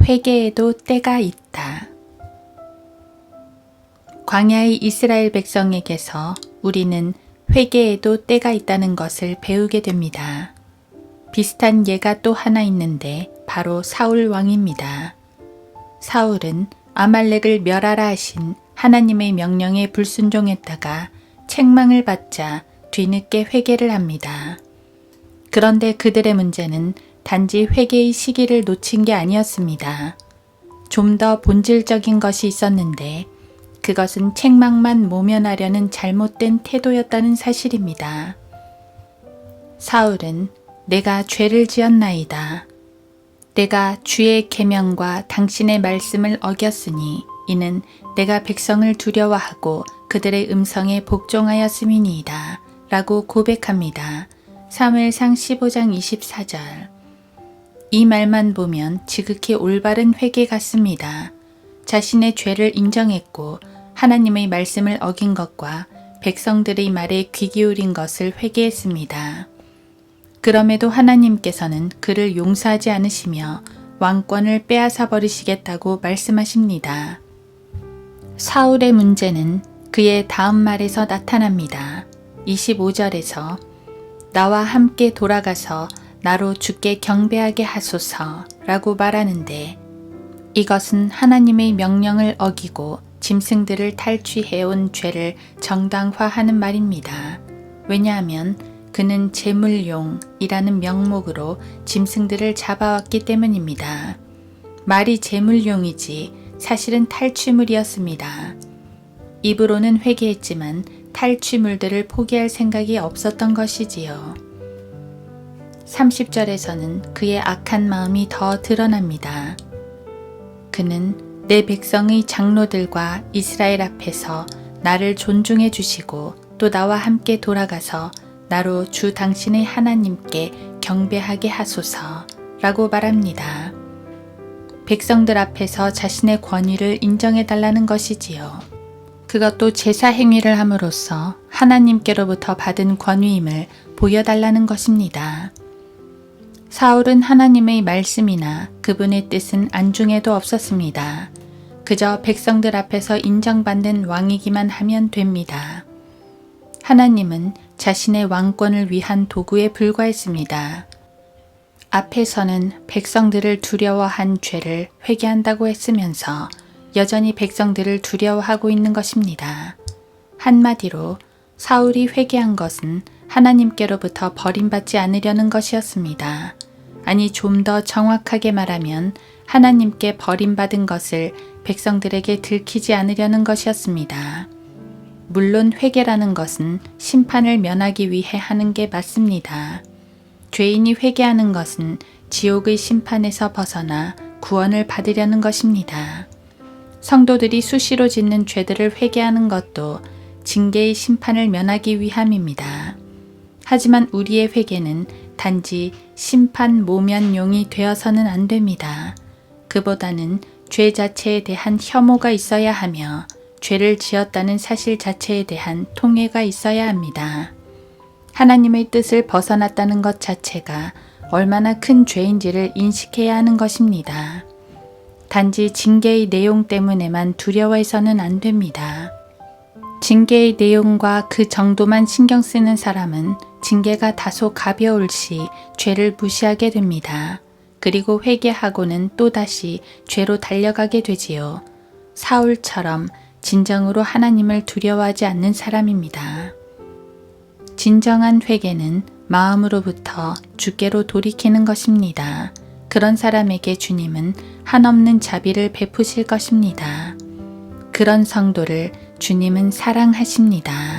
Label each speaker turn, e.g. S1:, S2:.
S1: 회개에도 때가 있다. 광야의 이스라엘 백성에게서 우리는 회개에도 때가 있다는 것을 배우게 됩니다. 비슷한 예가 또 하나 있는데 바로 사울 왕입니다. 사울은 아말렉을 멸하라 하신 하나님의 명령에 불순종했다가 책망을 받자 뒤늦게 회개를 합니다. 그런데 그들의 문제는 단지 회개의 시기를 놓친 게 아니었습니다. 좀 더 본질적인 것이 있었는데 그것은 책망만 모면하려는 잘못된 태도였다는 사실입니다. 사울은 내가 죄를 지었나이다. 내가 주의 계명과 당신의 말씀을 어겼으니 이는 내가 백성을 두려워하고 그들의 음성에 복종하였음이니이다. 라고 고백합니다. 사무엘상 15장 24절. 이 말만 보면 지극히 올바른 회개 같습니다. 자신의 죄를 인정했고 하나님의 말씀을 어긴 것과 백성들의 말에 귀 기울인 것을 회개했습니다. 그럼에도 하나님께서는 그를 용서하지 않으시며 왕권을 빼앗아 버리시겠다고 말씀하십니다. 사울의 문제는 그의 다음 말에서 나타납니다. 25절에서 나와 함께 돌아가서 나로 주께 경배하게 하소서 라고 말하는데 이것은 하나님의 명령을 어기고 짐승들을 탈취해온 죄를 정당화하는 말입니다. 왜냐하면 그는 제물용이라는 명목으로 짐승들을 잡아왔기 때문입니다. 말이 제물용이지 사실은 탈취물이었습니다. 입으로는 회개했지만 탈취물들을 포기할 생각이 없었던 것이지요. 30절에서는 그의 악한 마음이 더 드러납니다. 그는 내 백성의 장로들과 이스라엘 앞에서 나를 존중해 주시고 또 나와 함께 돌아가서 나로 주 당신의 하나님께 경배하게 하소서 라고 말합니다. 백성들 앞에서 자신의 권위를 인정해 달라는 것이지요. 그것도 제사 행위를 함으로써 하나님께로부터 받은 권위임을 보여달라는 것입니다. 사울은 하나님의 말씀이나 그분의 뜻은 안중에도 없었습니다. 그저 백성들 앞에서 인정받는 왕이기만 하면 됩니다. 하나님은 자신의 왕권을 위한 도구에 불과했습니다. 앞에서는 백성들을 두려워한 죄를 회개한다고 했으면서 여전히 백성들을 두려워하고 있는 것입니다. 한마디로 사울이 회개한 것은 하나님께로부터 버림받지 않으려는 것이었습니다. 아니 좀 더 정확하게 말하면 하나님께 버림받은 것을 백성들에게 들키지 않으려는 것이었습니다. 물론 회개라는 것은 심판을 면하기 위해 하는 게 맞습니다. 죄인이 회개하는 것은 지옥의 심판에서 벗어나 구원을 받으려는 것입니다. 성도들이 수시로 짓는 죄들을 회개하는 것도 징계의 심판을 면하기 위함입니다. 하지만 우리의 회개는 단지 심판 모면용이 되어서는 안 됩니다. 그보다는 죄 자체에 대한 혐오가 있어야 하며 죄를 지었다는 사실 자체에 대한 통회가 있어야 합니다. 하나님의 뜻을 벗어났다는 것 자체가 얼마나 큰 죄인지를 인식해야 하는 것입니다. 단지 징계의 내용 때문에만 두려워해서는 안 됩니다. 징계의 내용과 그 정도만 신경 쓰는 사람은 징계가 다소 가벼울 시 죄를 무시하게 됩니다. 그리고 회개하고는 또다시 죄로 달려가게 되지요. 사울처럼 진정으로 하나님을 두려워하지 않는 사람입니다. 진정한 회개는 마음으로부터 주께로 돌이키는 것입니다. 그런 사람에게 주님은 한없는 자비를 베푸실 것입니다. 그런 성도를 주님은 사랑하십니다.